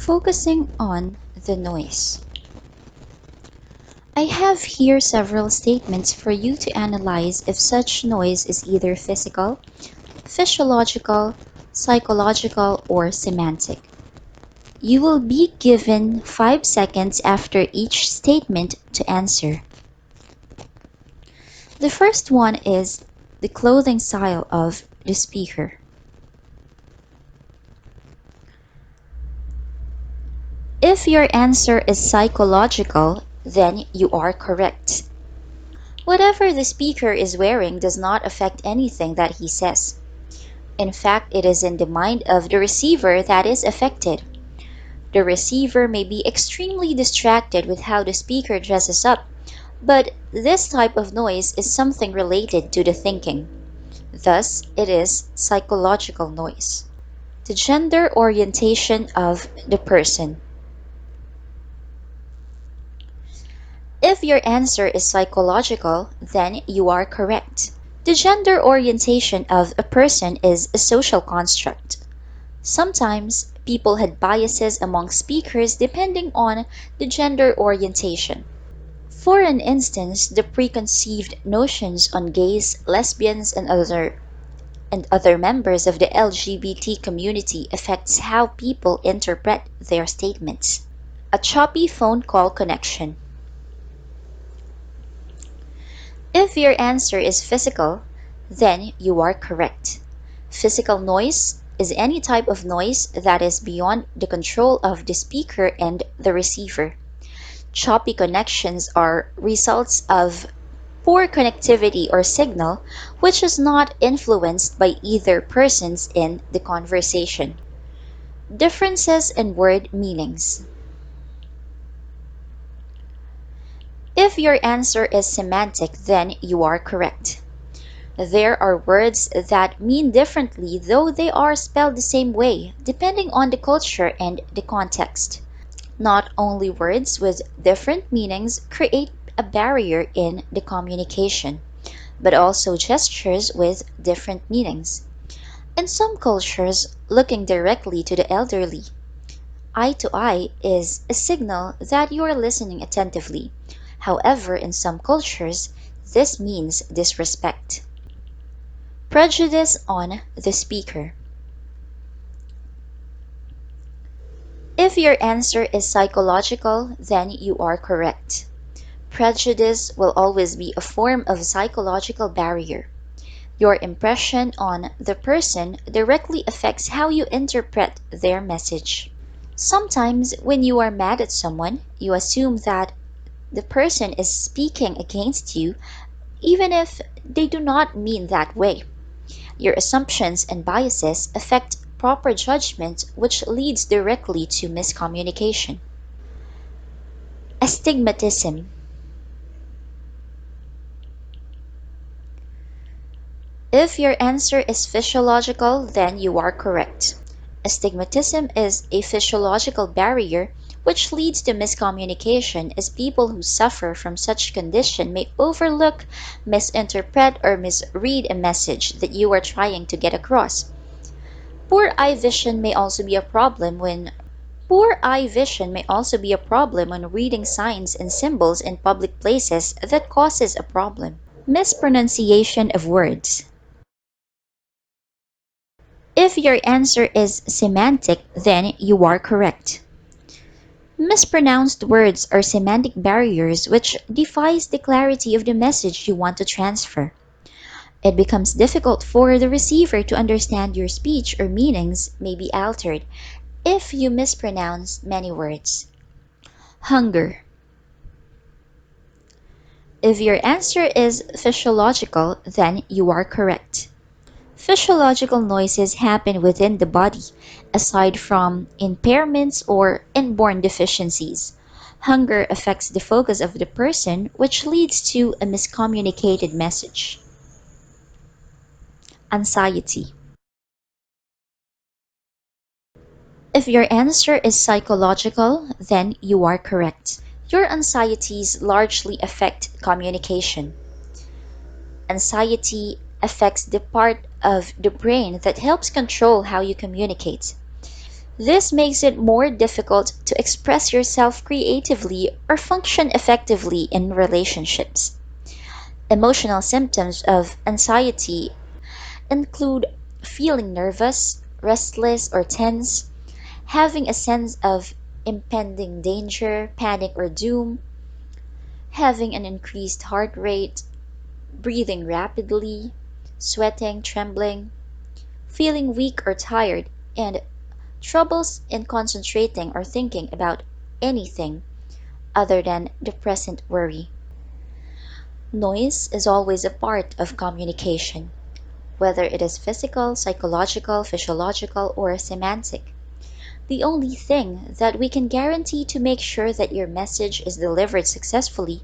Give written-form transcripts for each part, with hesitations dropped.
Focusing on the noise. I have here several statements for you to analyze if such noise is either physical, physiological, psychological, or semantic. You will be given 5 seconds after each statement to answer. The first one is the clothing style of the speaker. If your answer is psychological, then you are correct. Whatever the speaker is wearing does not affect anything that he says. In fact, it is in the mind of the receiver that is affected. The receiver may be extremely distracted with how the speaker dresses up, but this type of noise is something related to the thinking. Thus, it is psychological noise. The gender orientation of the person. If your answer is psychological, then you are correct. The gender orientation of a person is a social construct. Sometimes people had biases among speakers depending on the gender orientation. For an instance, the preconceived notions on gays, lesbians, and other members of the LGBT community affects how people interpret their statements. A choppy phone call connection. If your answer is physical, then you are correct. Physical noise is any type of noise that is beyond the control of the speaker and the receiver. Choppy connections are results of poor connectivity or signal which is not influenced by either persons in the conversation. Differences in word meanings. If your answer is semantic, then you are correct. There are words that mean differently though they are spelled the same way, depending on the culture and the context. Not only words with different meanings create a barrier in the communication, but also gestures with different meanings. In some cultures, looking directly to the elderly, eye to eye, is a signal that you are listening attentively. However, in some cultures, this means disrespect. Prejudice on the speaker. If your answer is psychological, then you are correct. Prejudice will always be a form of psychological barrier. Your impression on the person directly affects how you interpret their message. Sometimes, when you are mad at someone, you assume that the person is speaking against you, even if they do not mean that way. Your assumptions and biases affect proper judgment, which leads directly to miscommunication. Astigmatism. If your answer is physiological, then you are correct. Astigmatism is a physiological barrier which leads to miscommunication as people who suffer from such condition may overlook, misinterpret, or misread a message that you are trying to get across. Poor eye vision may also be a problem when Poor eye vision may also be a problem when reading signs and symbols in public places that causes a problem. Mispronunciation of words. If your answer is semantic, then you are correct. Mispronounced words are semantic barriers which defies the clarity of the message you want to transfer. It becomes difficult for the receiver to understand your speech or meanings may be altered if you mispronounce many words. Hunger. If your answer is physiological, then you are correct. Physiological noises happen within the body, aside from impairments or inborn deficiencies. Hunger affects the focus of the person, which leads to a miscommunicated message. Anxiety. If your answer is psychological, then you are correct. Your anxieties largely affect communication. Anxiety affects the part of the brain that helps control how you communicate. This makes it more difficult to express yourself creatively or function effectively in relationships. Emotional symptoms of anxiety include feeling nervous, restless, or tense, having a sense of impending danger, panic, or doom, having an increased heart rate, breathing rapidly, sweating, trembling, feeling weak or tired, and troubles in concentrating or thinking about anything other than the present worry. Noise is always a part of communication, whether it is physical, psychological, physiological, or semantic. The only thing that we can guarantee to make sure that your message is delivered successfully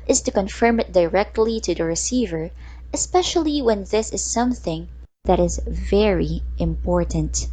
is to confirm it directly to the receiver, especially when this is something that is very important.